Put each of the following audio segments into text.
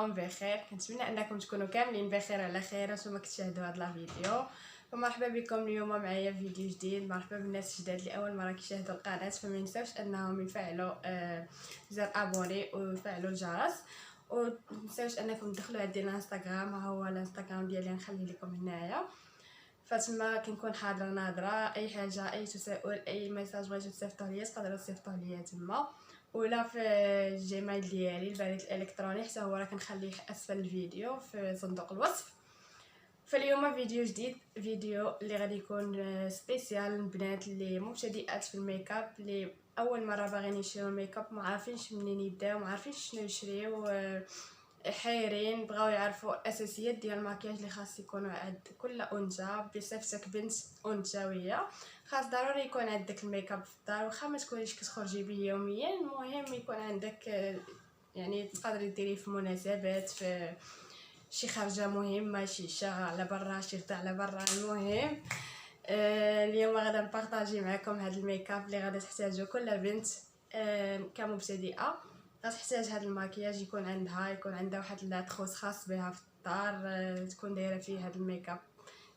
كلكم بخير. كنتمنى انكم تكونوا كاملين بخير على خير وانتم كتشاهدوا هذا الفيديو. فمرحبا بكم اليوم معايا فيديو جديد. مرحبا بالناس الجداد اللي اول مره كيشاهدوا القناه، فما ينساوش انهم يفعلوا زر ابوني ويفعلوا الجرس، ومتنساوش انكم تدخلوا عندي الانستغرام. ها هو الانستغرام ديالي نخلي لكم هنايا، فتما كنكون حاضره ناظره. اي حاجه، اي تساؤل، اي ميساج بغيتو تصيفطوا ليا تقدروا تصيفطوه ليا تما، ولا في الجيميل ديالي البريد الالكتروني، حتى هو راه كنخليه اسفل الفيديو في صندوق الوصف. فاليوم فيديو جديد، فيديو اللي غادي يكون سبيسيال للبنات اللي مبتدئات في الميك اب، اللي اول مره باغيين يشريو الميك اب، ما عارفينش منين يبداو، ما عارفينش شنو يشريو، حيرين، بغاو يعرفوا الاساسيات ديال المكياج اللي خاص يكونوا عند كل انثى. بصفتك بنت انثويه خاص ضروري يكون عندك الميك اب في الدار، واخا ما تكونيش كتخرجي به يوميا، المهم يكون عندك يعني تقدري ديريه في مناسبات، في شي خرجه مهمه، شي شا على برا، شي غدا على برا. المهم اليوم غادا نبارطاجي معكم هذا الميك اب اللي غادا تحتاجو كل بنت كمبتدئه. غتحتاج هذا المكياج، يكون عندها واحد لاطخوس خاص بها في الدار، تكون دايره فيه هذا الميك اب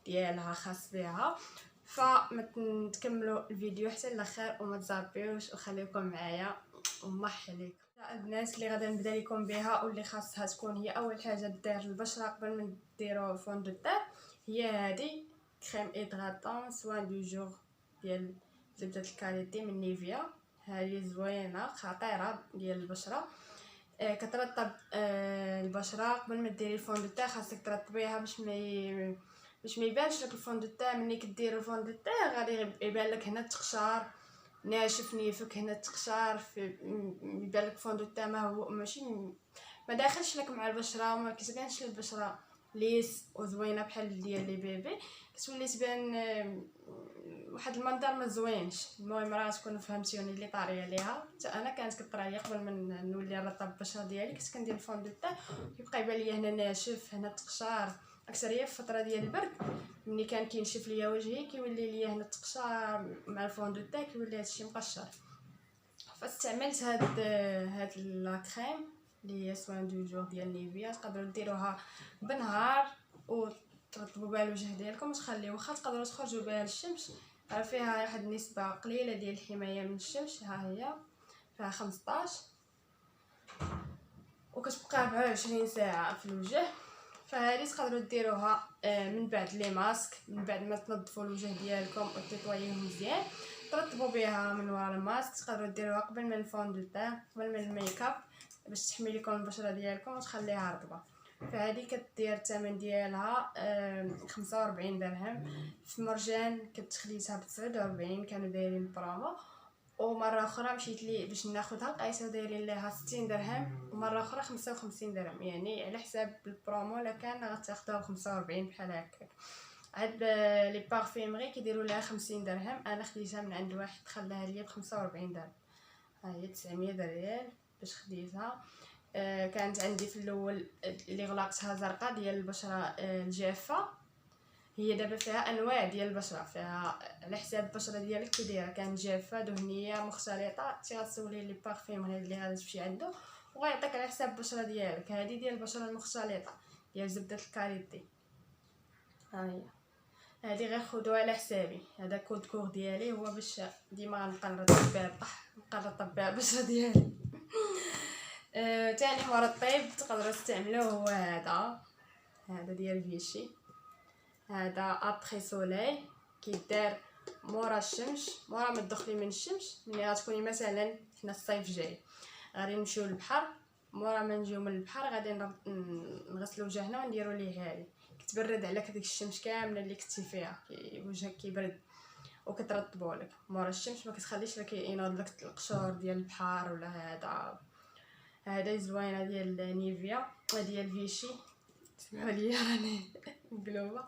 ديالها خاص بها. فما تكملوا الفيديو حتى الاخر وما تزابيوش، وخليكم معايا ومح عليكم. الناس اللي غادا نبدا لكم بها واللي خاصها تكون هي اول حاجه دير البشره قبل ما ديروا فون دو تير، هي هذه كريم ايدغاتون سوان دو جور ديال زبده الكاليتي من نيفيا. هذه زوينه خطيره ديال البشره. كترطب البشره قبل ما ديري الفون دو تير، خاصك ترطبيها باش ما يبانش لك الفون دو تير. ملي كدير الفون دو تير غادي يبان لك هنا التقشار ناشف، نيفك هنا التقشار، يبان لك فون دو تير ما هو ماشي ما داخلش لك مع البشره، وما كتبانش البشره ليس وزوينه بحال ديال لي بيبي، كتولي تبان واحد المنظر ما زوينش. المهم راه تكونوا فهمتوني اللي طاريه ليها. حتى انا كانت كطرى لي قبل ما نولي نرطب البشره ديالي، كنت كندير الفون دو تير كيبقى يبان ليا هنا ناشف، هنا التقشار، اكثريه في الفتره ديال البرد ملي كان كينشف ليا وجهي كيولي ليا هنا التقشار مع الفون دو تير، كيولي هادشي مقشر. فاستعملت هاد لا كريم اللي هي سوان دو جور ديال نيفيا. تقدروا ديروها بنهار وترطبوا بها الوجه ديالكم وتخليوه، واخا تقدروا تخرجوا بها للشمس، راه فيها واحد النسبه قليله ديال الحمايه من الشمس. ها هي فيها 15 وكتبقى 24 ساعه في الوجه. فهذه تقدروا ديروها من بعد لي ماسك، من بعد ما تنظفوا الوجه ديالكم وتطويوه مزيان، ترطبوا بها من وراء الماسك. تقدروا ديروها قبل من الفون دو تير، قبل من الميك اب، باش تحمي لكم البشره ديالكم وتخليها رطبه. فهذه كدير الثمن ديالها 45 درهم. في مرجان كنت خديتها ب 49، كانوا دايرين برومو. ومره اخرى مشيت لي باش ناخذها لقيتها دايرين ليها 60 درهم، ومره اخرى 55 درهم، يعني على حساب البرومو لا كان غتاخذوها ب 45 بحال هكاك. عاد لي بارفيمري كيديروا لها 50 درهم، انا خديتها من عند واحد خلاها ليا ب 45 درهم. ها هي 900 ريال باش خديتها. كانت عندي في الاول اللي غلقتها زرقاء ديال البشره الجافه. هي دابا فيها انواع ديال البشره، فيها على حساب البشره ديالك كي دايره، كانت جافه، دهنيه، مختلطه، تي غتسولي لي بارفيمري اللي غادي تمشي عنده وغيعطيك على حساب البشره ديالك. هذه ديال البشره المختلطه ديال زبده الكاليتي. ها هي هذه غير خذوها على حسابي، هذا كود كور ديالي هو باش ديما غنبقى نرطب بها البشره ديالي. تاني مرطب تقدروا تستعملوه هو هذا ديال فيشي. هذا ابخي سولي كيدار مورا الشمس، مورا ما تدخلي من الشمس. ملي غتكوني مثلا حنا الصيف جاي غادي نمشيو للبحر، مورا ما نجيو من البحر غادي نغسلوا وجهنا ونديروا ليه هذه، كتبرد عليك ديك الشمس كامله اللي كنتي فيها، وجهك كيبرد وكترطبوا لك مورا الشمس، ما كتخليش لك ينوض لك القشور ديال البحر ولا هذا زوينه ديال نيفيا وديال فيشي. سمعوا لي راني مقلوبه.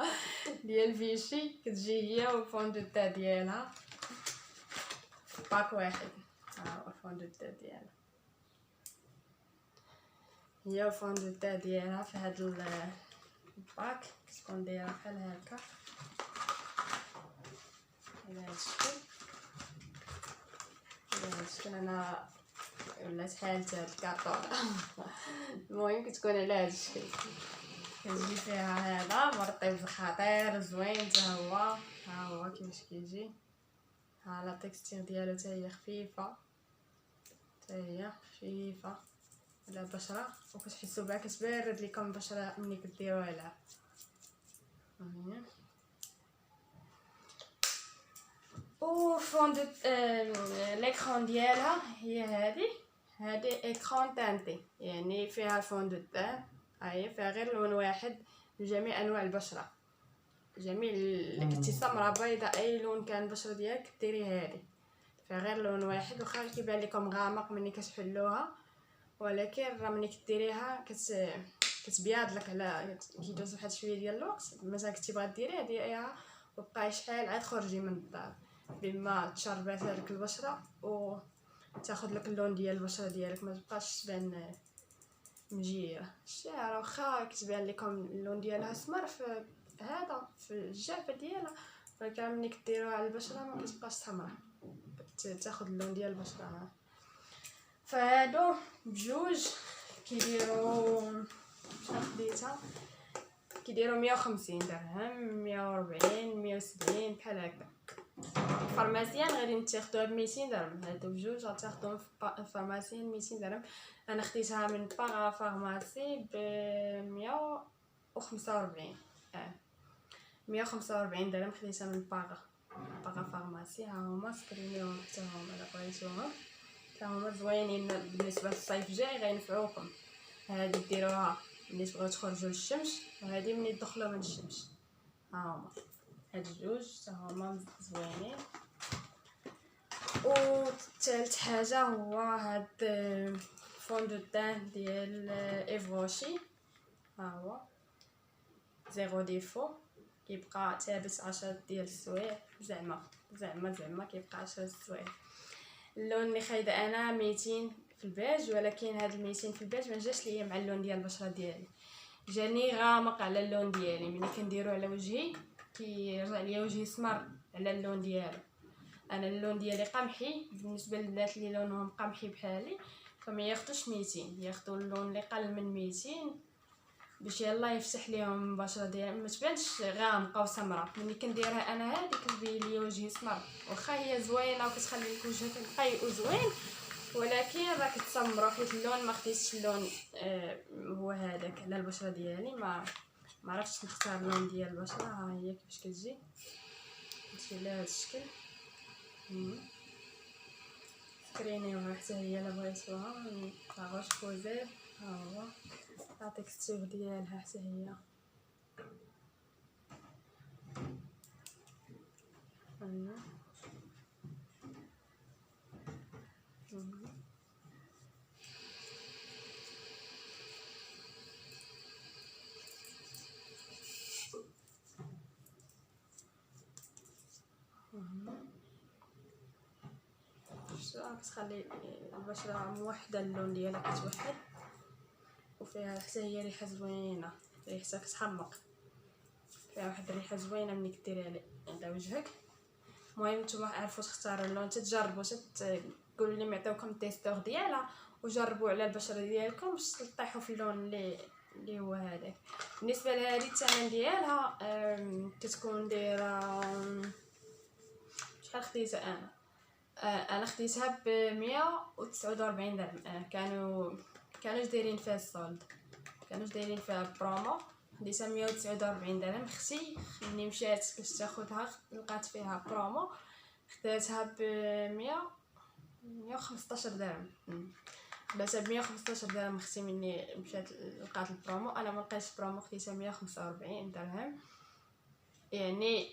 ديال فيشي كتجي هي والفون دو تير ديالها في باك واحد. ها هو الفون دو تير ديالها، هي الفون دو تير ديالها في هاد الباك كتكون دايره بحال هكا على هاد الشكل. انا ولات حالتها الكارطون. المهم كتكون على هذا الشكل، كتجي فيها هذا مرطب خطير زوين حتى هو. ها هو كيفاش كيجي، ها لا تكستير ديالو حتى هي خفيفه، حتى هي خفيفه على البشره، وكتحسوا بها كتبرد لكم البشره ملي كديروها لها. و فون دو ليكرون ديالها هي هذه اكران تانتي، يعني فيها فون دو تان، هي فيها غير لون واحد لجميع انواع البشره، جميع اللي كنتي سمراء بيضاء اي لون كان البشره ديالك ديري هذه، فيها غير لون واحد. واخا كيبان لكم غامق ملي كتحلوها، ولكن راه ملي كديريها كتبيض لك على كيدوز واحد شويه ديال الوقت. مثلا كنتي باغا ديريها ديريها وبقاي شحال عاد خرجي من الدار بما تشربات لك البشره و تاخذ لك اللون ديال البشره ديالك، ما تبقاش تبان مجيره. الشعر واخا كتبان لكم اللون ديالها اسمر في هذا في الجعفه ديالها، ولكن ملي كديروها على البشره ما كتبقاش سمراء، تاخذ اللون ديال البشره. فهادو بجوج كيديروا شحال خديتها، كيديروا 150 درهم، 140 170 بحال هكا. الفارماسيان غادي نتاخدوها ب 200 درهم، هادو بجوج غتاخدوهم في الفارماسيان 200 درهم. انا خديتها من باغا فارماسي ب 145 145 درهم خديتها من باغا فارماسي. ها هما سكرينيهم حتى هما الا بغيتوهم، حتى هما زوينين بالنسبه للصيف جاي غينفعوكم. هادي ديروها ملي تبغيو تخرجوا للشمس، وهادي ملي تدخلوا من الشمس. ها هما هاد الجوج حتى هما زوينين. و ثالث حاجه هو هاد فون دو تان ديال ايفوشي، ها هو زيرو ديفو، كيبقى ثابت 10 ديال السوايع، زعما كيبقى 10 السوايع. اللون اللي خايده انا 200 في البيج، ولكن هاد 200 في البيج ما جاش ليا مع اللون ديال البشره ديالي، جاني غامق على اللون ديالي. ملي كنديرو على وجهي كيرجع ليا وجهي اسمر على اللون ديالو. انا اللون ديالي قمحي، بالنسبه للبنات اللي لونهم قمحي بحالي فما ياخذوش 200، ياخذوا اللون اللي قل من 200 باش يلا يفسح ليهم البشره ديالهم ما تبانش غامقه وسمراء. ملي كنديرها انا هذه كتبين لي وجهي اسمر، واخا هي زوينه وكتخلي لك وجهك نقي وزوين، ولكن راه كتسمروا حيت اللون ما خديتش اللون هو هذاك على البشره ديالي. ما عرفتش نختار اللون ديال البشره. ها هي كيفاش كتجي على هذا الشكل. سكرينيوها حتى هي الا بغيتوها لا روش بوزي. ها هو لا تكستور ديالها حتى هي كتخلي البشره موحده، اللون ديالها كتوحد، وفيها حتى هي ريحه زوينه، ريحتها كتحمق، فيها واحد الريحه زوينه ملي كديريها على وجهك. المهم نتوما عرفوا تختاروا اللون، تجربوا تقولوا لي معطيوكم التيستور ديالها وجربوا على البشره ديالكم باش تطيحوا في اللون اللي هو هذاك. بالنسبه لهذه الثمن ديالها كتكون دايره شحال خديتها انا خديتها ب 149 درهم. كانوا دايرين فيها الصولد، كانوا دايرين فيها برومو، خديتها 149 درهم. اختي ملي مشات باش تاخذها لقات فيها برومو، خداتها ب 115 درهم. خداتها ب 115 درهم اختي ملي مشات لقات البرومو. انا ما لقيتش برومو، خديتها 145 درهم. يعني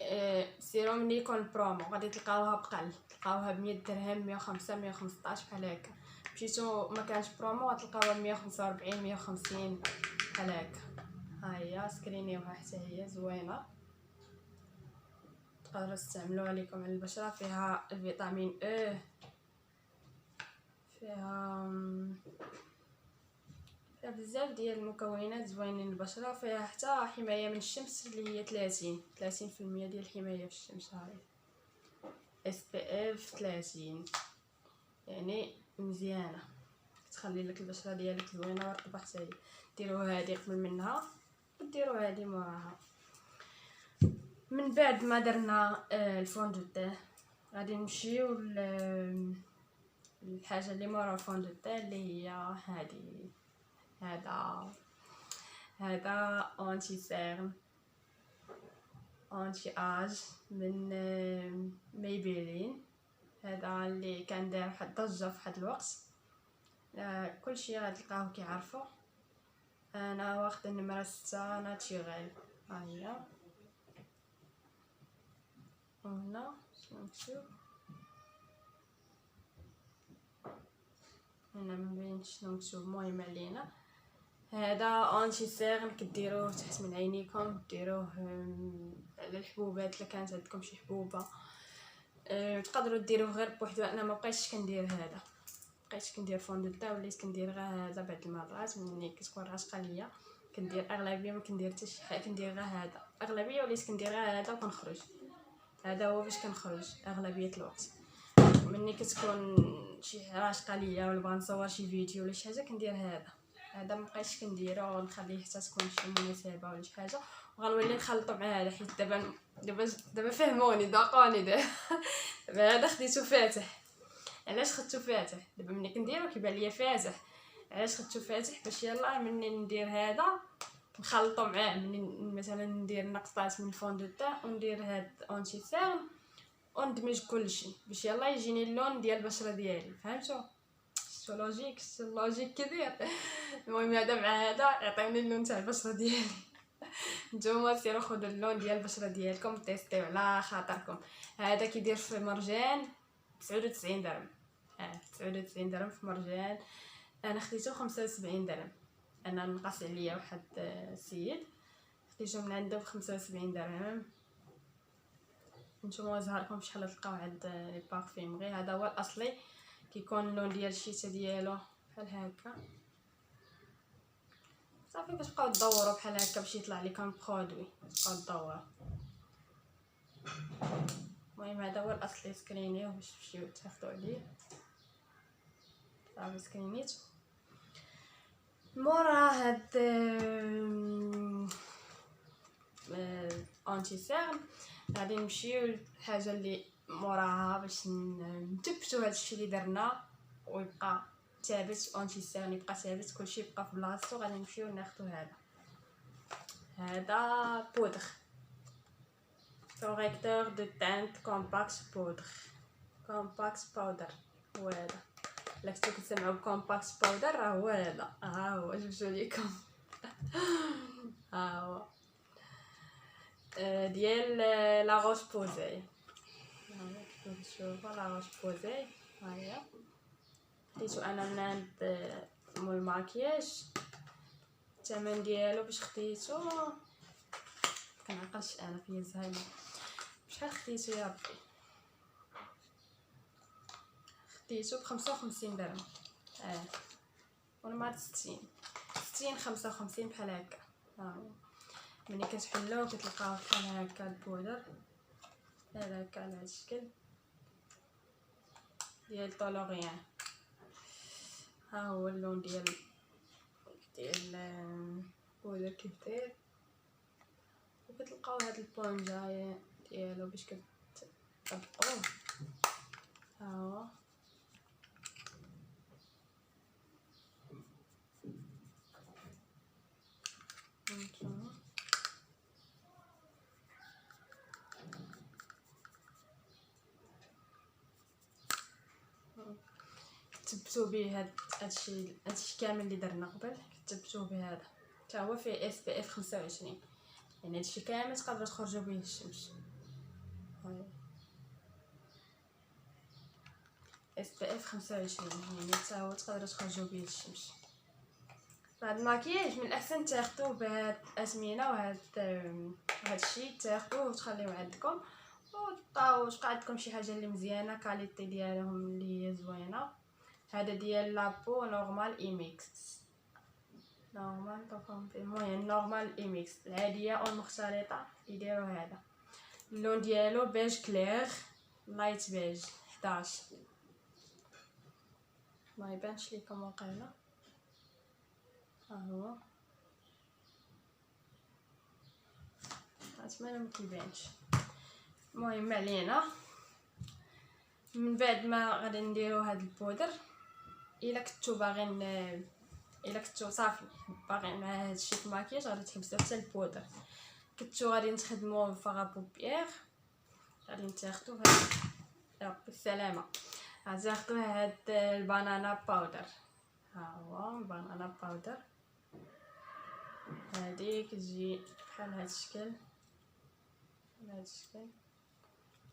سيرو ملي يكون البرومو غادي تلقاوها بقل، تلقاوها ب 100 درهم 105 115 بحال هكا. مشيتو ما كانش برومو غتلقاوها 145 150 بحال هكا. ها هي سكرينيوها حتى هي زوينه، تقدروا تستعملوها لكم على البشره. فيها الفيتامين او، فيها بزاف ديال المكونات زوينين للبشره. فيها حتى حمايه من الشمس اللي هي 30% ديال الحمايه في الشمس. هاي SPF 30 يعني مزيانه. تخلي لك البشره ديالك زوينه ورطبه حتى هي. ديروا هذه قبل منها وديروا هذه موراها. من بعد ما درنا الفون دو تي غادي نمشيو الحاجه اللي مورا الفون دو تي اللي هي هذه. هذا اونتي سيرم انتي اج من ميبيلين. هذا اللي كان داير واحد الضجه في واحد الوقت. كلشي غتلقاوه كيعرفو. انا واخده النمره 6 ناتشوريل. ها هي هنا نشوف هنا مبينش شنو مكتوب. المهم علينا هذا انتي سيرم كديروه تحت من عينيكم، ديروه على الحبوبات الا كانت عندكم شي حبوبه. تقدروا ديروه غير بوحدو. انا ما بقيتش كندير هذا، بقيت كندير فون دو تا وليت كندير غير هذا. بعض المرات ملي كتكون راشقه ليا كندير اغلبيه ما كندير حتى شي حاجه، كندير غير هذا اغلبيه. وليت كندير غير هذا وكنخرج. هذا هو باش كنخرج اغلبيه الوقت. ملي كتكون شي راشقه ليا ولا بغا نصور شي فيديو ولا شي حاجه كندير هذا ما بقيتش كنديرو ونخليه حتى تكون شي مناسبه ولا شي حاجه. وغنولي نخلطو مع هذا حيت دابا فهموني ذاقوني دابا هذا خديتو فاتح. علاش خدتو فاتح؟ دابا ملي كنديرو كيبان ليا فاتح. علاش خدتو فاتح؟ باش يلاه ملي ندير هذا نخلطو معاه. ملي مثلا ندير نقطات من فون دو تا وندير هاد اونتي سيرم وندمج كلشي باش يلاه يجيني اللون ديال البشره ديالي. فهمتوا لوجيك كدير. المهم هذا مع هذا يعطيوني اللون تاع البشره ديالي. نتوما سيروا خذوا اللون ديال البشره ديالكم تيستيو على خاطركم. هذا كيدير في مرجان 99 درهم. 99 درهم في مرجان. انا خديته 75 درهم. انا نقص عليا واحد السيد خديته من عنده ب 75 درهم. نتوما زهركم فشحال تلقاو عند لي بارفيم. غير هذا هو الاصلي كيكون اللون ديال الشيته ديالو بحال هكا. صافي كتبقاو تدوروا بحال هكا باش يطلع لكم برودوي. تبقاو تدوروا. المهم هذا هو الاصلي. سكرينيوه باش تمشيو تاخذوا عليه. صافي سكرينيتو. مورا هاد انتي سيرم غادي نمشيو للحاجه اللي موراها باش نثبتوا هادشي اللي درنا ويبقى ثابت. انتي سيرم يبقى ثابت، كلشي يبقى في بلاصتو. غادي نمشيو ناخذوا هذا بودر كوريكتور دو تانت كومباكت باودر. هو هذا. الا كنتو كتسمعوا بكومباكت باودر راه هو هذا. ها هو جبتو ليكم. ها هو ديال لا روش بوزي. شوفوا لا روش بوزي. ها هي خديتو انا من عند مول الماكياج. الثمن ديالو باش خديتو كنعقلش انا فيا زهايمر. شحال خديتو يا ربي؟ خديتو ب 55 درهم. وانا ما 60 55 بحال هكا. ملي كتحلوه كتلقاو بحال هكا البودر بحال هكا على هاد الشكل ديال طولوريان. ها هو اللون ديال البودر كيف داير. وكتلقاو هاد البونجا ديالو باش كتطبقوه. ها هو كتبتو به هادشي كامل اللي درنا قبل. كتبتوه بهذا حتى هو فيه SPF 25. يعني هادشي كامل تقدروا تخرجوا به للشمس. SPF 25 يعني حتى هو تقدروا تخرجوا به للشمس. هاد الماكياج من الاحسن تاخذوه بهاد الازمنه وهاد الشيء تاخذوه وتخليوه عندكم وتبقى عندكم شي حاجه اللي مزيانه كاليتي ديالهم اللي هي زوينه. هذا ديال لابو نورمال ايميكس. المهم نورمال ايميكس العاديه او المختلطه يديروا هذا. اللون ديالو بيج كلير لايت بيج 11. ما يبانش ليكم واقيلا. ها هو اتمنى ما كيبانش. المهم علينا، من بعد ما غادي نديرو هاد البودر. الا كنتو صافي باغي مع هادشي في الماكياج غادي تحبسو حتى البودر. كنتو غادي نخدمو فاغا بوبيير، غادي ناخدو هاد يا بالسلامه، غادي ناخدو هاد البنانا باودر. ها هو البنانا باودر، هادي كتجي بحال هاد الشكل،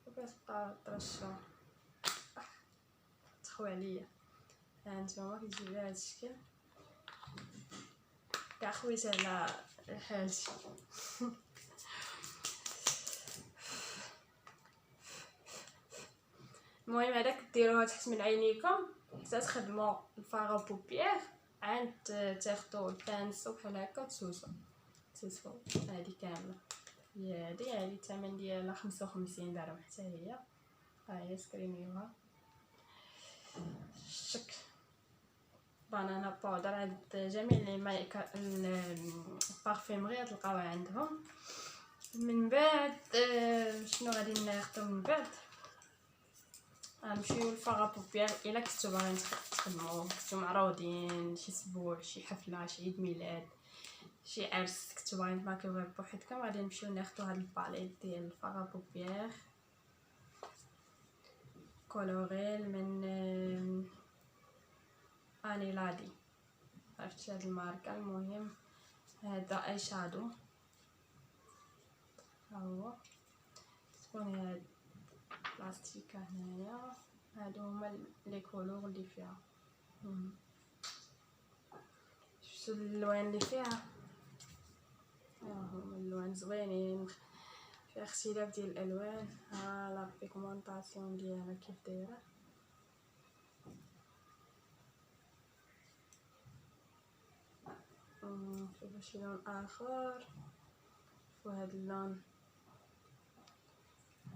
وكتبقى ترشو تخوي عليا. هانتوما كتجي بهاد الشكل، كاع خويت على حالتي. المهم هذا كديروها تحت من عينيكم حتى تخدموا الفاغا بوبيير، عاد تاخدوا البانسو بحال هكا تسوسو هذه كامله. هذه الثمن ديالها 55 درهم حتى هي. ها هي سكرينيوها الشك بانانا باودر عند جميع البارفيمري غتلقاوها عندهم. من بعد شنو غادي ناخذ من بعد؟ غنمشيو للفاغا بوبيير. الا كنتو باغيين تخدموا، كنتو معروضين شي اسبوع، شي حفله، شي عيد ميلاد، شي عرس، كنتو باغيين تماكيو غير بوحدكم، غادي نمشيو ناخذوا هاد الباليت ديال الفاغا بوبيير كولوريل من انيلادي، عرفتي هاد الماركه. المهم هذا اي شادو، ها هو تكون هاد بلاستيكه هنايا. هادو هما لي كولور اللي فيها، شفتوا الالوان اللي فيها؟ هما اللوان زوينين، فيها اختلاف ديال الالوان. ها لا بيغمونطاسيون ديالها كيف دايره. شوفوا شي لون اخر، وهذا اللون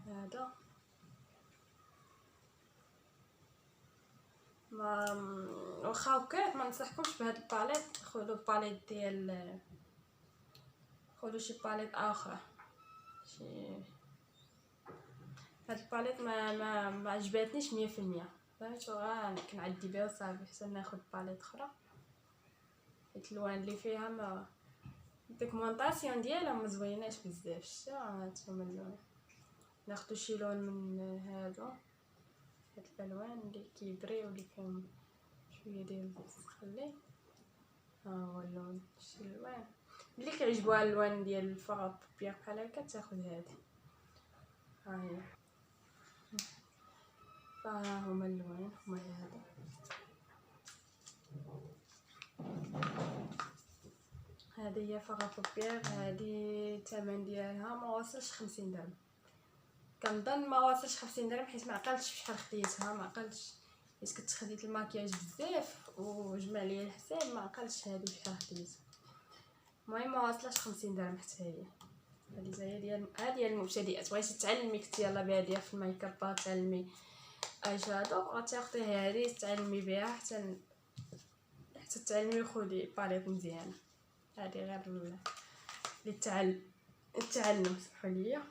هذا ما واخا هكاك ما ننصحكمش بهاد الباليت. خذوا الباليت ديال خذوا شي باليت اخرى. هاد الباليت ما عجبتنيش 100%، فهمتوا؟ كنعدي بها وصافي، حتى ناخذ باليت اخرى حيت الالوان اللي فيها ما البيغمونطاسيون ديالها ما زويناش بزاف. شتو هانتوما اللون، ناخذ شي لون من هاد الالوان اللي كيبريو اللي فيهم شويه ديال الخلي. ها هو اللون، شي الوان اللي كيعجبوها الالوان ديال الفاغا بوبيير بحال هكا تاخذ هادي. ها هي، فها هما اللوان هما هادو. هذه هي فاغا بوبيير. هذه الثمن ديالها ما واصلش 50 درهم، كنظن ما واصلش 50 درهم، حيت ما عقلتش شحال خديتها، ما عقلتش حيت كنت خديت الماكياج بزاف وجمع لي الحساب، ما عقلتش هذه شحال خديت. المهم ما واصلش 50 درهم حتى هي. هذه زي ديال المبتدئات. بغيتي تعلمي كنتي يلا باديه في الميكاب، تعلمي اي شادو، غتاخدي هذه تعلمي بها حتى تعلمي. خدي باليط مزيانه، هذه غير للتعلم سمحوا لي.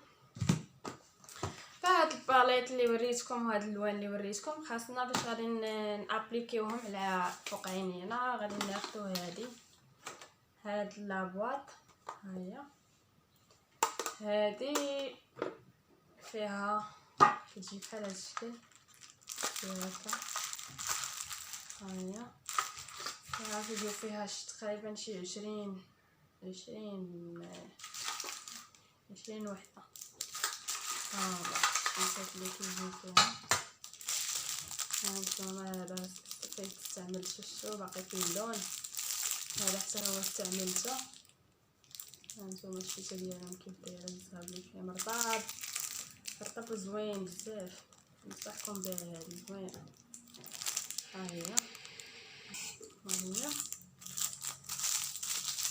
فهاد الباليط اللي وريتكم وهاد الالوان اللي وريتكم خاصنا باش غادي نابليكيوهم على فوق عينينا. غادي ناخذ هاد لابواط. ها هي هادي فيها كتجي بحال هاد الشكل هكا. ها هي كيجيو فيها تقريبا شي 20 وحده. ها الشيطات اللي كيجيو فيها. هانتوما هذا استعملت شفتو باقي فيه اللون، هذا حتى هو استعملته. هانتوما الشيشه ديالهم كيف دايره، مزهبلين فيه مرطب وزوين بزاف، ننصحكم بها هذه زوينه. ها هي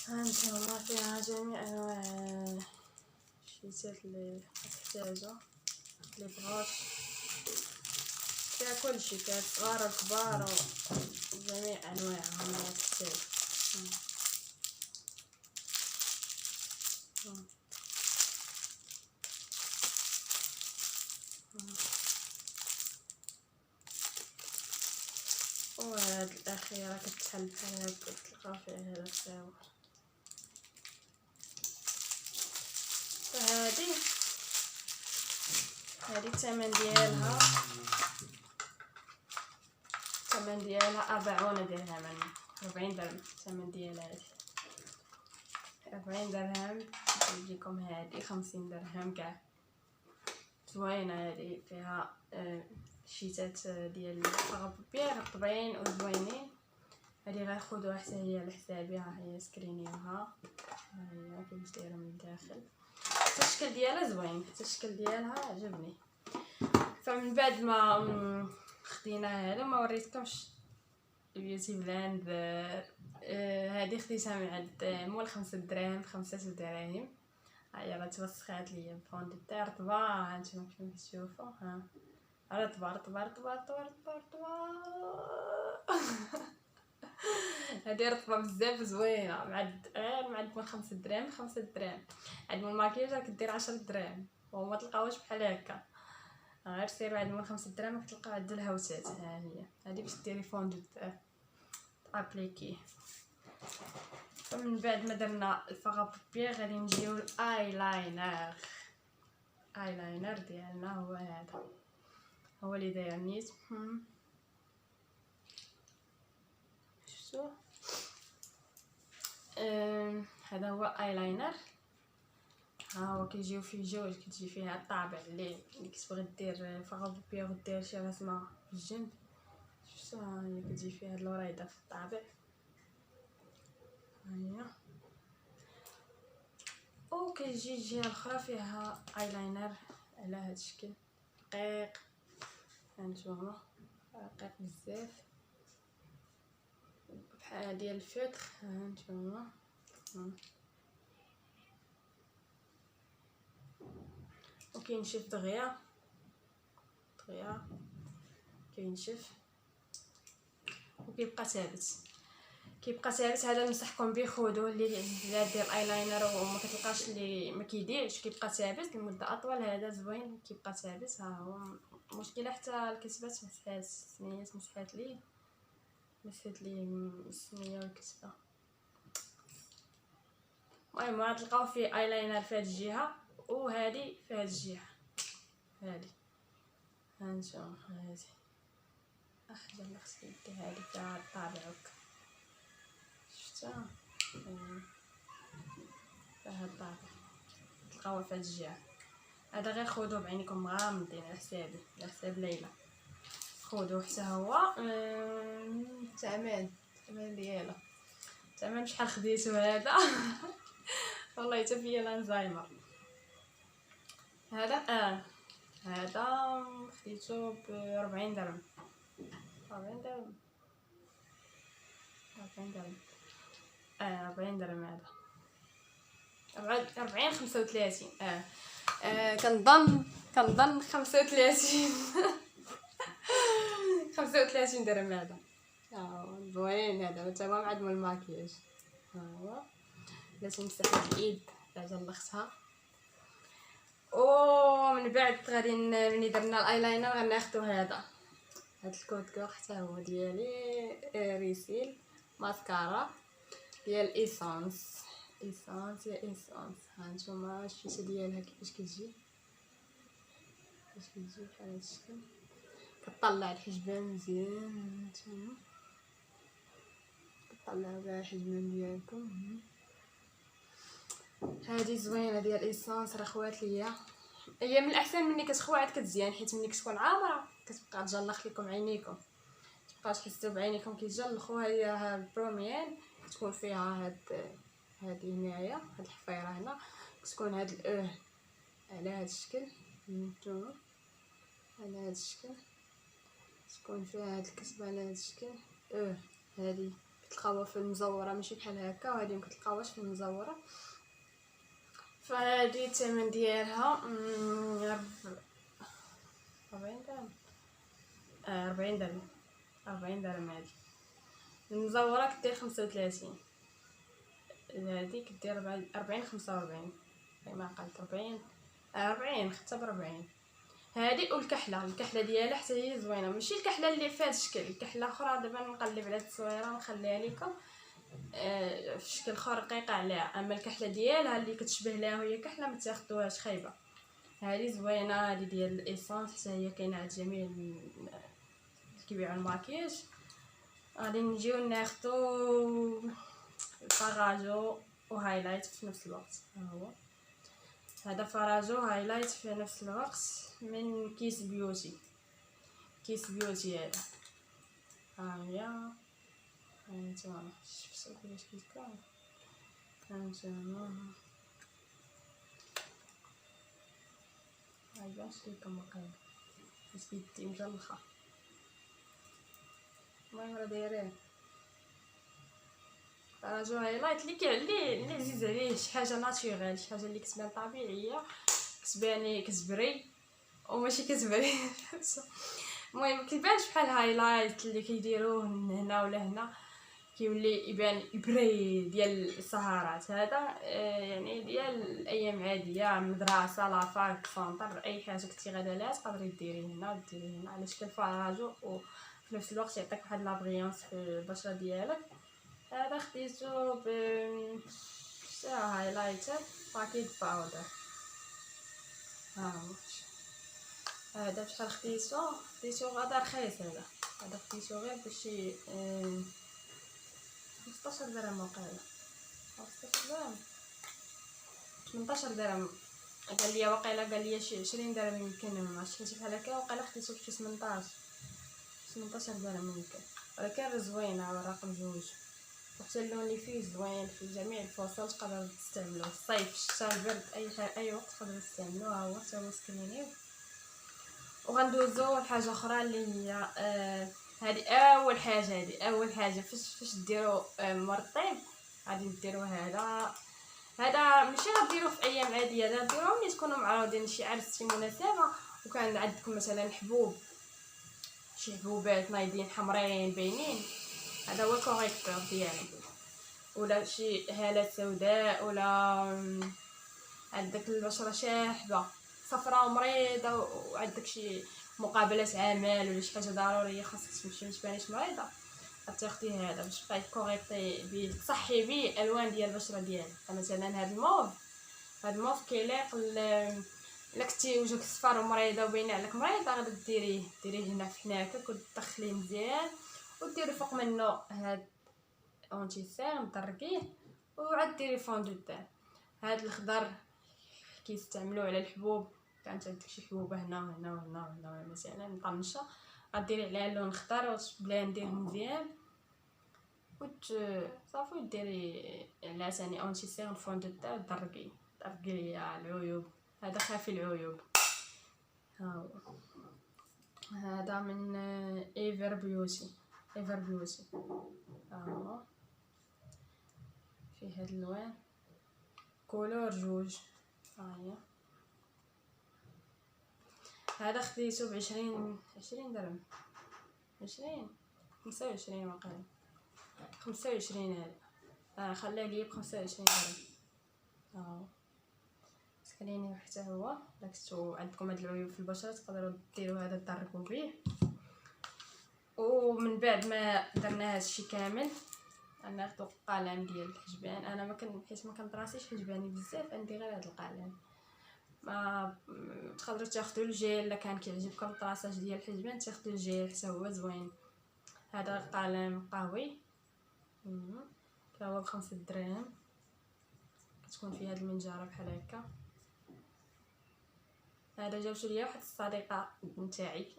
هانتوما فيها جميع انواع الشيتات اللي تحتاجو، لي بغاش، فيها كلشي، فيها الصغار والكبار جميع انواعها ما تحتاج. وهاد الاخيره كتحل بحال هكا تلقى فيها هذا التصاور. فهادي الثمن ديالها 40 درهم، 40 درهم الثمن ديالها هادي 40 درهم. تجيكم هادي 50 درهم كاع. زوينه هادي، فيها شيتات ديال الفغابير رطبين وزوينين. هادي غناخدوها حتى هي لحسابي، ها هي سكرينيوها، ها هي كيفاش دايره من الداخل. الشكل ديالها زوين، حتى الشكل ديالها عجبني. فمن بعد ما خدينا هذا ما وريتكمش البيوتي بلاند. هذه خديتها من عند مول 5 دراهم 5 دراهم. هي راه توسخات ليا بفوند تاع رطبه، هانتوما كيف كتشوفوا، ها رطبه رطبه رطبه رطبه رطبه. هذه رطبه بزاف زوينه. مع 5 دراهم 5 دراهم. عند مول الماكياج كدير 10 دراهم وما تلقاوش بحال هكا. غير سيروا عند مول 5 دراهم كتلقاو عند الهوتات. ها هي هذه باش ديري فوند ابليكي. ومن بعد ما درنا الفغابير غادي نجيو الايلاينر. ايلاينر ديالنا هو هذا، هو اللي داير نيت. شفتوه؟ هذا هو ايلاينر. ها هو كيجيو فيه جوج، كتجي فيها الطابع اللي كتبغي دير فغابير ودير شي رسمه في الجنب. شفتو؟ ها هي كتجي فيها هاد الوريده في الطابع. هي وكيجي الجهه الاخرى فيها ايلاينر على هاد الشكل رقيق. هانتوما رقيق بزاف بحال ديال الفيتر. هانتوما وكينشف دغيا كينشف وكيبقى ثابت. هذا ننصحكم به، خذوه اللي دير الايلاينر وما كتلقاش اللي ما كيديرش، كيبقى ثابت لمده اطول. هذا زوين كيبقى ثابت. ها هو مشكله حتى الكتبات مسحات، السميات مسحات ليه السميه والكتبه. المهم غتلقاو فيه ايلاينر في هذه الجهه وهذه في هذه الجهه. هذه هانتوما هذه احسن اللي خصك دير هذه فيها الطابع هكا. شفتها؟ فيها الطابع تلقاوها في هذه الجهه. هذا غير خذوه بعينيكم غامضين على حسابي، على حساب ليلى. خذوه حتى هو. الثمن ديالو شحال خديتو هذا؟ والله حتى فيا الانزايمر. هذا خديتو ب 40 درهم. 40 درهم 40 درهم. هذا 40 35. كنظن 35. 35 درهم. هذا زوين. هذا تمام مع مول الماكياج. ها هو باش نمسح هاد الايد تاع جلختها. ومن بعد غادي ملي درنا الايلاينر غناخدو هذا الكود كور حتى هو ديالي ريسيل ماسكارا ديال ايسونس. هانتوما الشيشه ديالها كيفاش كتجي بحال هاد الشكل. كطلع الحجبان مزيان. هانتوما كطلعوا كاع الحجبان ديالكم. هذه زوينه ديال ايسونس، راه خوات ليا. هي من الاحسن ملي كتخوى عاد كتزيان، حيت ملي كتكون عامره كتبقى تجلخ لكم عينيكم، متبقاوش تحسوا بعينيكم كيتجلخوا. هي البروميان تكون فيها هاد هنايا هاد الحفيره هنا كتكون هاد الاو على هاد الشكل. نتوما على هاد الشكل تكون فيها هاد الكتبه على هاد الشكل هادي كتلقاوها في المزوره ماشي بحال هكا، وهادي مكتلقاوهاش في المزوره. فهادي الثمن ديالها 40 درهم. 40 درهم هادي. المزوره كدير 35، هادي كدير 40 45 كما قلت 40 حتى ب40. هادي والكحله ديالها حتى هي زوينه، ماشي الكحله اللي فيها الشكل، الكحله اخرى دابا نقلب على التصويره ونخليها لكم في شكل رقيقه عليها. اما الكحله ديالها اللي كتشبه لها وهي كحله ما تاخذوهاش خايبه. هذه زوينه، هذه ديال الايسونس حتى هي كاينه عند جميع اللي كيبيعوا الماكياج. غادي نجيو ناخذوا فراجو وهايلايت في نفس الوقت. ها هو هذا فراجو هايلايت في نفس الوقت من كيس بيوتي. كيس بيوتي هذا ها هي. هانتوما شفتوا كيفاش كيتكون؟ هانتوما هايبانش ليكم واقيلا حيت كيدي مجلخه. المهم راه دايرين فراجو هايلايت اللي عزيز عليه شي حاجه ناتوريل، شي حاجه اللي كتبان طبيعيه، كتباني كتبري وماشي كتبري. المهم كيبانش بحال هايلايت اللي كيديروه هنا ولا هنا كيولي يبان ابري ديال السهرات. هذا يعني ديال الايام عاديه، مدرسه لافاك سونطر اي حاجه كنتي غادا لها تقدري ديريه هنا وديريه هنا على شكل فراجو، وفي نفس الوقت يعطيك واحد لابغيونس في البشره ديالك. هذا خديتو ب هايلايتر باكيت باودر. ها هو هذا شحال خديتو غدا رخيص. هذا خديتو غير بشي 15 درهم وقيلا، 15 درهم 18 درهم. قال لي وقيلا قال لي شي 20 درهم يمكن، ما عرفتش بحال هكا. وقيلا خديتو بشي 18 درهم يمكن، ولكن زوينه ورقم 2. وحتى اللون اللي فيه زوين في جميع الفصول تقدروا تستعملوه، الصيف الشتا البرد اي وقت تقدروا تستعملوه. ها هو حتى هو سكرينيو. وغندوزو لحاجه اخرى اللي هي هذه اول حاجه فاش ديروا مرطيب غادي ديروا هذا ماشي غديروه في ايام عاديه، هذا ديروه ملي تكونوا معروضين شي عرس شي مناسبه وكان عندكم مثلا حبوب، شي حبوبات نايضين حمرين باينين، هذا هو الكوريكتور ديالهم. ولا شي هالات سوداء، ولا عندك البشره شاحبه صفراء ومريضه وعندك شي مقابله عمل ولا شي حاجه ضروريه خاصك تمشي متبانيش مريضه، غتاخدي هذا باش تبقاي كوريكتي بيه، تصحي بيه الالوان ديال البشره ديالك. مثلا هذا الموف كيليق الا كنتي وجهك صفار ومريضه وباينه عليك مريضه، غادي ديريه هنا في حناكك وتدخليه مزيان وديري فوق منه هاد اونتي سيرم دركيه، وعاد ديري فون دو تان. هاد الخضر كيستعملوه على الحبوب، كانت عندك شي حبوبه هنا وهنا وهنا وهنا مثلا مطنشه، غديري عليها اللون خضر وتبلانديه مزيان صافي وديري على ثاني اونتي سيرم فون دو تان دركي ليا العيوب. هذا خافي العيوب. ها هو هذا من ايفر بيوتي. ها هو فيه هاد الالوان كولور 2. ها هي هذا خديته ب20 درهم، 25 واقيلا 25. هذا خلاه لي ب25 درهم. ها سكريني حتى هو. الا كنتو عندكم هاد العيوب في البشره تقدروا ديروا هذا تدركوا به. ومن بعد ما درنا هادشي كامل غناخذوا القلم ديال الحجبان. انا حيت ما كنطراسيش حجباني بزاف، عندي غير هذا القلم. ما تقدروا تاخذوا الجيل الا كان كيعجبكم الطراساج ديال الحجبان، تاخذوا الجيل حتى هو زوين. هذا قلم قهوي حتى هو ب5 دراهم، كتكون فيه هاد المنجاره بحال هكا. هذا جاوبت ليا واحد الصديقه نتاعي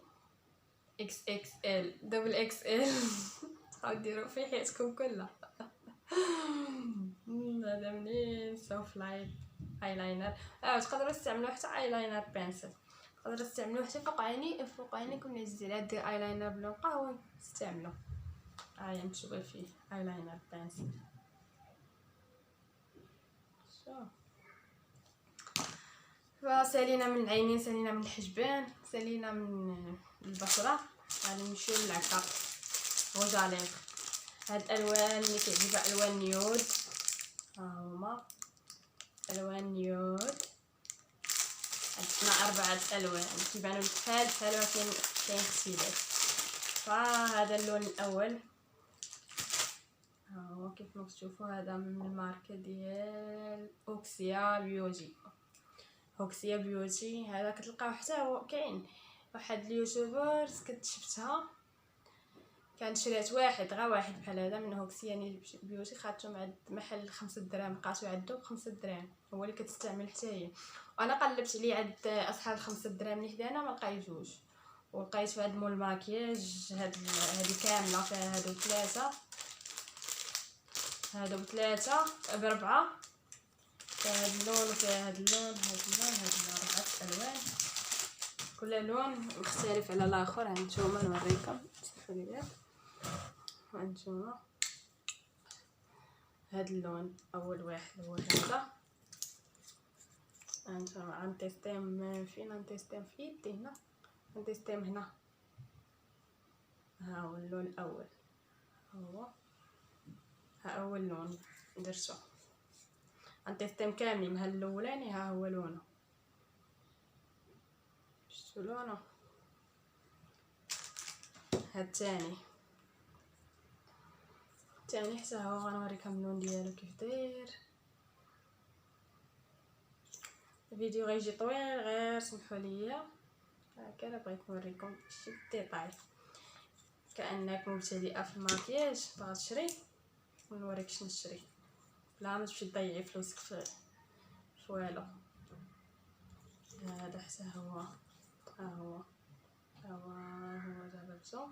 اكس اكس ال دبل اكس ال تبقاو ديروا فيه حياتكم كلها. هذا منين سوف لايت ايلاينر. تقدروا تستعملوا حتى ايلاينر بنسل، تقدروا تستعملوه حتى فوق عينيكم اللي عزيز عليها دير ايلاينر بلون قهوي تستعملوا. هي مكتوبه فيه ايلاينر بنسل. فسالينا من العينين، سالينا من الحجبان، سالينا من البشره، غادي نمشيو للعكا غوجاليغ. هاد الالوان اللي كيعجبها الوان نيود، ها هما الوان نيود. عندنا 4 الوان كيبانوا بحال ولكن كاين اختلاف. فهذا اللون الاول ها هو كيف ما تشوفوا، هذا من الماركه ديال اوكسيا بيوتي. اوكسيا بيوتي هذا كتلقاو حتى هو كاين واحد اليوتيوبرز كتشفتها كانت شريت واحد بحال هذا من اوكسيا بيوتي، خاطو مع محل 5 دراهم، لقاتو عندو ب5 دراهم، هو اللي كتستعمل حتى هي. وانا قلبت عليه عند اصحاب 5 دراهم اللي حدانا ما لقيتوش، ولقيت في هاد مول الماكياج هادي كامله فيها هادو 3 ب4 فيها هاد اللون وفيها هاد اللون هاد 4 الوان، كل لون مختلف على الاخر. هانتوما نوريكم، اسمحوا لي، هانتوما هاد اللون اول واحد هو هذا. هانتوما غنتيستيهم فين؟ غنتيستيهم في يدي هنا، غنتيستيهم هنا. ها هو اللون الاول، ها اول لون درتو. غنتيستيهم كاملين، ها الاولاني ها هو لونه، شفتوا لونه. ها الثاني حتى هو غنوريكم اللون ديالو كيف داير. الفيديو غيجي طويل، غير سمحوا لي هكا. انا بغيت نوريكم شي ديطاي كانك مبتدئه في الماكياج باغا تشري، ونوريك شنو تشري بلا ما تمشي تضيعي فلوسك في والو. هذا حتى هو ها هو دابا بزو.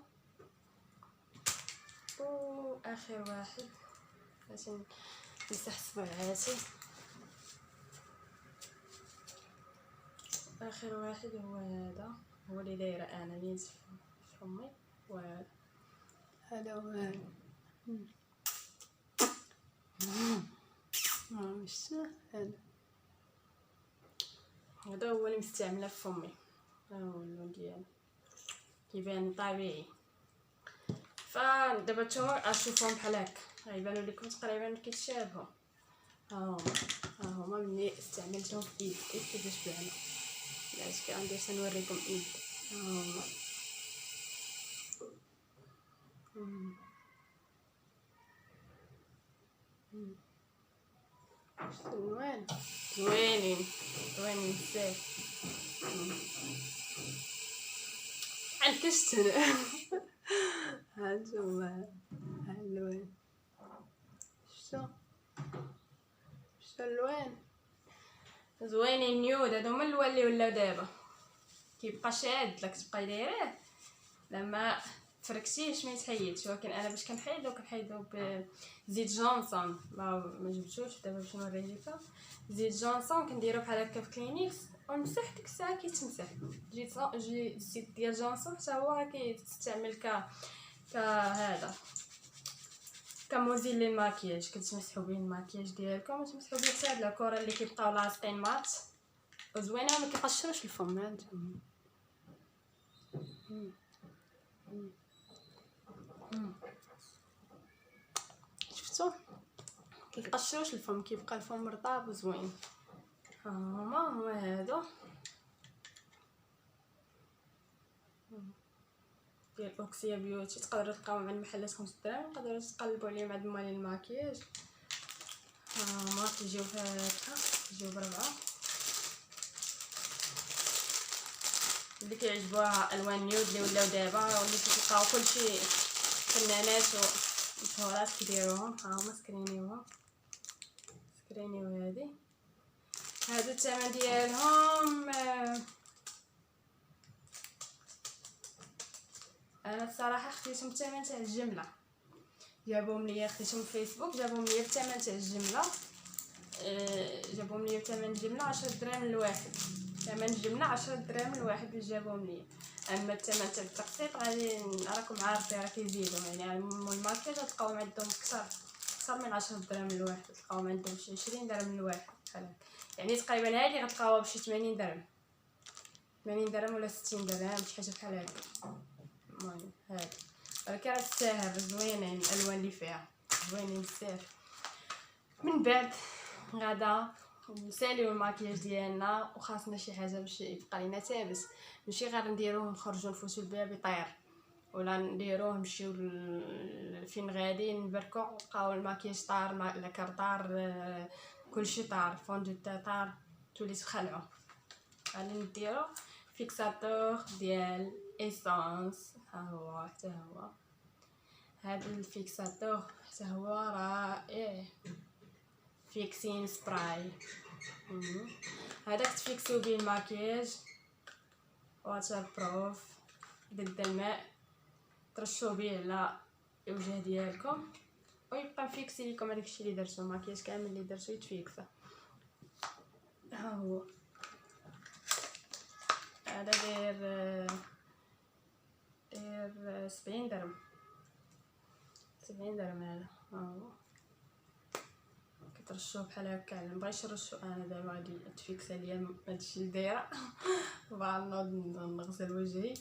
واخر واحد باش نمسح صباعاتي، اخر واحد هو هذا، هو اللي دايره انا نيت في فمي. هذا هو مش هذا هو اللي مستعمله في فمي. ها هو اللون ديالو كيبان طبيعي. فدابا نتوما غتشوفوهم بحال هكا غيبانوا لكم تقريبا كيتشابهوا. ها هما ملي استعملتهم في ايدي كيفاش بانوا. علاش كندير نوريكم ايدي. ها هما الوان زوينين بزاف. عنكشت هانتوما الوان، شفتوا الالوان زوينين نيود. هادو هما الالوان اللي ولاو دابا كيبقى شاد لك تبقاي دايريه لما تفركتيش ما يتحيدش. ولكن انا باش كنحيدو بزيت جونسون، ما جبتوش دابا باش نوريكم. زيت جونسون كنديرو بحال هكا في كلينيكس ونمسح ديك الساعه كيتمسح. الزيت ديال جونسون حتى هو كيستعمل هذا كموزيل للماكياج، كتمسحوا به الماكياج ديالكم وتمسحوا به حتى هاد الكره اللي كيبقاو لاصقين مات وزوينه وما كيقشروش الفم. هانتوما شفتوا كيقشروش الفم، كيبقى الفم مرطاب وزوين. هما هادو ديال اوكسيا بيوتي، تقدروا تلقاوهم عند محلات 5 دراهم، تقدروا تقلبوا عليهم عند مال الماكياج. هما كيجيو هكا، كيجيو ب4. اللي كيعجبوها الوان نيود اللي ولاو دابا واللي كتلقاو كلشي فنانات ومشهورات كيديروهم. ها هما سكرينيو هادو الثمن ديالهم. انا الصراحه خديتهم الثمن تاع الجمله، جابوهم ليا، خديتهم في فيسبوك جابوهم ليا الثمن تاع الجمله. جابوهم ليا بثمن الجمله 10 دراهم الواحد، ثمن الجمله 10 دراهم الواحد باش جابوهم ليا. اما الثمن تاع التقسيط غادي راكم عارفين راه كيزيدوا، يعني الماركات تلقاوهم عندهم اكثر من 10 دراهم الواحد، تلقاوهم عندهم شي 20 درهم الواحد بحال هكا. يعني تقريبا هادي غتلقاوها بشي 80 درهم ولا 60 درهم شي حاجه بحال هكا. المهم هذا، ولكن كرة الساهر زوينين، الالوان اللي فيها زوينين بزاف. من بعد غدا نساليو الماكياج ديالنا، وخاصنا شي حاجه باش يبقى لينا ثابت، ماشي غير نديروه نخرجوا نفوتوا البيع بيطير، ولا نديروه نمشيو فين غادي نبركو نلقاو الماكياج طار، لاكار طار، كلشي طار، فوندو تاع طار، تولي تخلعو. غادي نديرو فيكساتور ديال ايسانس، ها هو حتى هو هذا الفيكساتور حتى هو رائع، فيكسين سبراي. هذاك تفيكسيو بيه الماكياج واتر بروف ضد الماء، ترشوه بيه على الوجه ديالكم ويبقى مفيكسي لكم هذاك الشيء اللي درتو، الماكياج كامل اللي درتو يتفيكسا. ها هو هذا داير 70 درهم، 70 درهم هذا. ها هو كترشوه بحال هكا، مبغيتش نرشو انا دابا غادي تفيكسا ليا هادشي اللي دايره باغا نوض نغسل وجهي،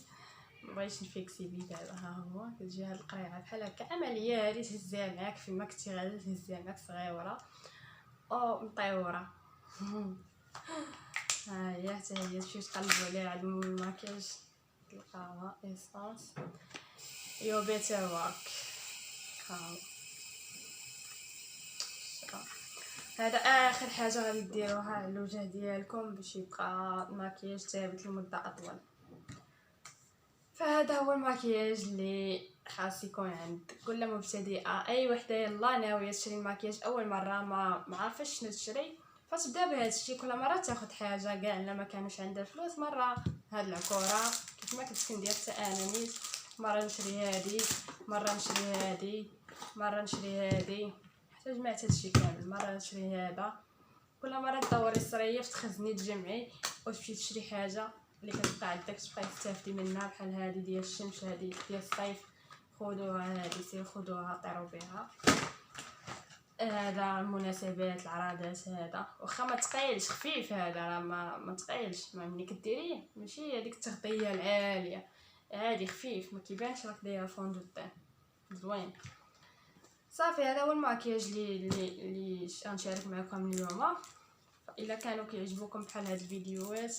مبغيتش نفيكسي بيه دابا. ها هو كتجي هاد القريعه بحال هكا عمليه، هادي تهزيها معاك فيما كنتي غادي تهزيها معاك صغيره او مطيوره. ها هي حتى هي تمشيو تقلبوا عليها عند الماكياج تلقاوها ايسانس يو بيتر ورك. ها هذا اخر حاجه غادي ديروها على الوجه ديالكم باش يبقى الماكياج ثابت لمده اطول. فهذا هو الماكياج اللي خاص يكون عند كل مبتدئه، اي وحده يلا ناويه تشري الماكياج اول مره ما عارفاش شنو تشري، فتبدا بهذا الشيء. كل مره تاخذ حاجه كاع الا ما كانوش عندها فلوس، مره هاد العكوره كيف ما كنت كندير حتى انا نيت، مره نشري هادي، مره نشري هادي، مره نشري هادي، حتى جمعت هادشي كامل. مره نشري هذا، كل مره تدوري الصريف تخزني تجمعي وتمشي تشري حاجه اللي كتبقى عندك تبقاي تستافدي منها، بحال هذه ديال الشمس، هذه ديال الصيف خذوها، هذه سير خذوها طيروا بها. هذا المناسبات العرادات، هذا واخا ما تقيلش خفيف، هذا راه ما تقيلش، ملي كديريه ماشي هذيك التغطيه العاليه، عادي خفيف ما كيبانش راك دايره فوندو تاع زوين. صافي هذا هو الماكياج اللي غنشارك معكم اليوم. الا كانوا كيعجبوكم بحال هاد الفيديوهات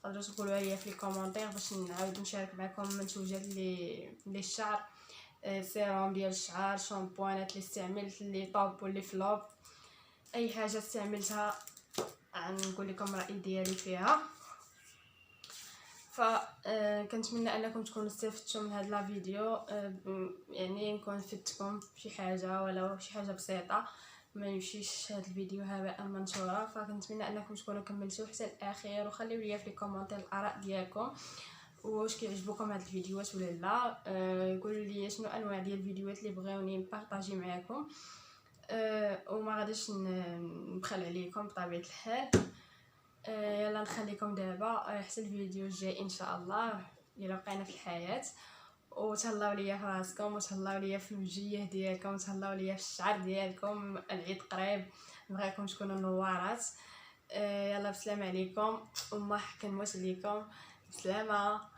تقدروا تقولوا لي في الكومونتير باش نعاود نشارك معكم منتوجات للشعر، سيروم ديال الشعر، شامبوانات اللي استعملت، اللي طوب واللي فلوب، اي حاجه استعملتها غنقول لكم رايي ديالي فيها. كنتمنى انكم تكونوا استفدتوا من هذا الفيديو، يعني نكون فدتكم بشي حاجه ولو شي حاجه بسيطه، ما يمشيش هذا الفيديو هباء منثورا. فكنتمنى انكم تكونوا كملتوا حتى الاخير، وخليو لي في الكومونتير الاراء ديالكم، واش كيعجبوكم هاد الفيديوهات ولا لا. قولوا لي شنو انواع ديال الفيديوهات اللي بغيوني نبارطاجي معكم، وما غاديش نبخل عليكم بطبيعه الحال. يلا نخليكم دابا حتى الفيديو الجاي ان شاء الله الا بقينا في الحياه، وتهلاو ليا في راسكم، وتهلاو ليا في الوجيه ديالكم، وتهلاو ليا في الشعر ديالكم. العيد قريب، نبغيكم تكونوا نوارات. يلا بسلام عليكم، وما كنموت ليكم، بسلامه.